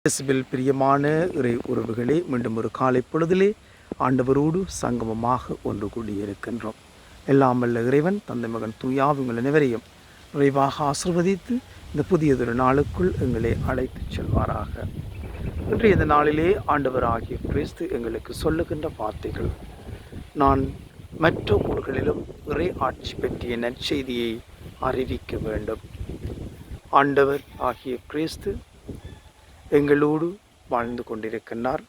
இயேசுவில் பிரியமான இறை உறவுகளே, மீண்டும் ஒரு காலை பொழுதிலே ஆண்டவரோடு சங்கமமாக ஒன்று கூடியிருக்கின்றோம். எல்லாம் வல்ல இறைவன் தந்தை மகன் தூயாவி உங்கள் அனைவரையும் நிறைவாக ஆசிர்வதித்து இந்த புதியதொரு நாளுக்குள் எங்களை அழைத்துச் செல்வாராக. இன்றைய இந்த நாளிலே ஆண்டவராகிய கிறிஸ்து எங்களுக்கு சொல்லுகின்ற வார்த்தைகள், நான் மற்ற ஊர்களிலும் இறை ஆட்சி பற்றிய நற்செய்தியை அறிவிக்க வேண்டும். ஆண்டவர் ஆகிய கிறிஸ்து எங்களோடு வாழ்ந்து கொண்டிருக்கின்றார்,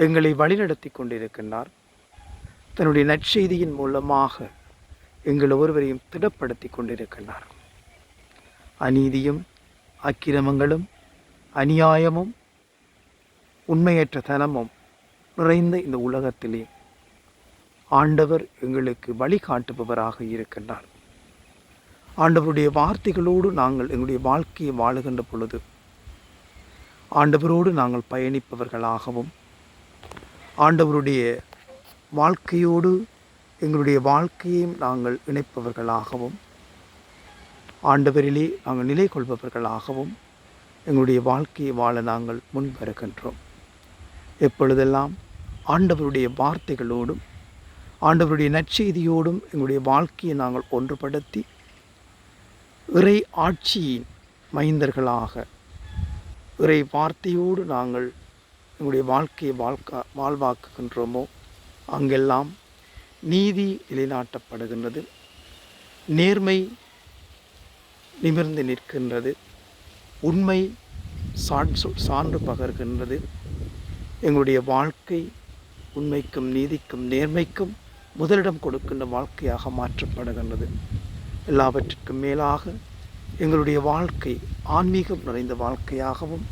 எங்களை வழிநடத்தி கொண்டிருக்கின்றார். தன்னுடைய நற்செய்தியின் மூலமாக எங்கள் ஒவ்வொருவரையும் திடப்படுத்தி கொண்டிருக்கின்றார். அநீதியும் அக்கிரமங்களும் அநியாயமும் உண்மையற்ற தனமும் நிறைந்த இந்த உலகத்திலே ஆண்டவர் எங்களுக்கு வழிகாட்டுபவராக இருக்கின்றார். ஆண்டவருடைய வார்த்தைகளோடு நாங்கள் எங்களுடைய வாழ்க்கையை வாழுகின்ற பொழுது ஆண்டவரோடு நாங்கள் பயணிப்பவர்களாகவும், ஆண்டவருடைய வாழ்க்கையோடு எங்களுடைய வாழ்க்கையையும் நாங்கள் இணைப்பவர்களாகவும், ஆண்டவரிலே நாங்கள் நிலை கொள்பவர்களாகவும் எங்களுடைய வாழ்க்கையை வாழ நாங்கள் முன் வருகின்றோம். எப்பொழுதெல்லாம் ஆண்டவருடைய வார்த்தைகளோடும் ஆண்டவருடைய நற்செய்தியோடும் எங்களுடைய வாழ்க்கையை நாங்கள் ஒன்றுபடுத்தி இறை ஆட்சியின் மைந்தர்களாக இறை வார்த்தையோடு நாங்கள் எங்களுடைய வாழ்க்கையை வாழ்வாக்குகின்றோமோ, அங்கெல்லாம் நீதி நிலைநாட்டப்படுகின்றது, நேர்மை நிமிர்ந்து நிற்கின்றது, உண்மை சான்று பகர்கின்றது. எங்களுடைய வாழ்க்கை உண்மைக்கும் நீதிக்கும் நேர்மைக்கும் முதலிடம் கொடுக்கின்ற வாழ்க்கையாக மாற்றப்படுகின்றது. எல்லாவற்றிற்கும் மேலாக எங்களுடைய வாழ்க்கை ஆன்மீகம் நிறைந்த வாழ்க்கையாகவும்,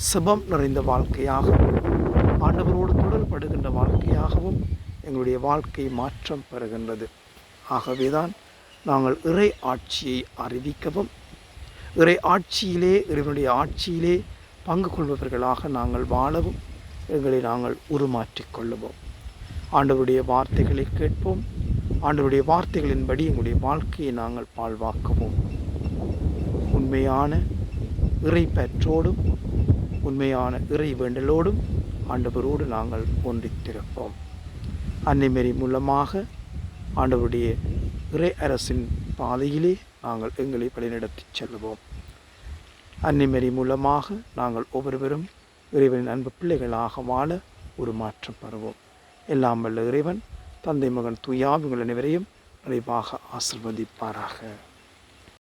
செபம் நிறைந்த வாழ்க்கையாகவும், ஆண்டவரோடு தொடர்படுகின்ற வாழ்க்கையாகவும் எங்களுடைய வாழ்க்கை மாற்றம் பெறுகின்றது. ஆகவேதான் நாங்கள் இறை ஆட்சியை அறிவிக்கவும், இறை ஆட்சியிலே இறைவனுடைய ஆட்சியிலே பங்கு கொள்பவர்களாக நாங்கள் வாழவும் எங்களை நாங்கள் உருமாற்றிக் கொள்ளுவோம். ஆண்டவருடைய வார்த்தைகளை கேட்போம். ஆண்டவருடைய வார்த்தைகளின்படி எங்களுடைய வாழ்க்கையை நாங்கள் வாழ்வாக்குவோம். உண்மையான இறை பற்றோடும் உண்மையான இறை வேண்டலோடும் ஆண்டவரோடு நாங்கள் ஒன்றித்திருப்போம். அன்னை மேரி மூலமாக ஆண்டவருடைய இறை அரசின் பாதையிலே நாங்கள் எங்களை வழிநடத்தி செல்வோம். அன்னை மேரி மூலமாக நாங்கள் ஒவ்வொருவரும் இறைவனின் அன்பு பிள்ளைகளாக வாழ ஒரு மாற்றம் பெறுவோம். எல்லாம் வல்ல இறைவன் தந்தை மகன் தூயாவி உங்கள் அனைவரையும் நிறைவாக ஆசிர்வதிப்பாராக.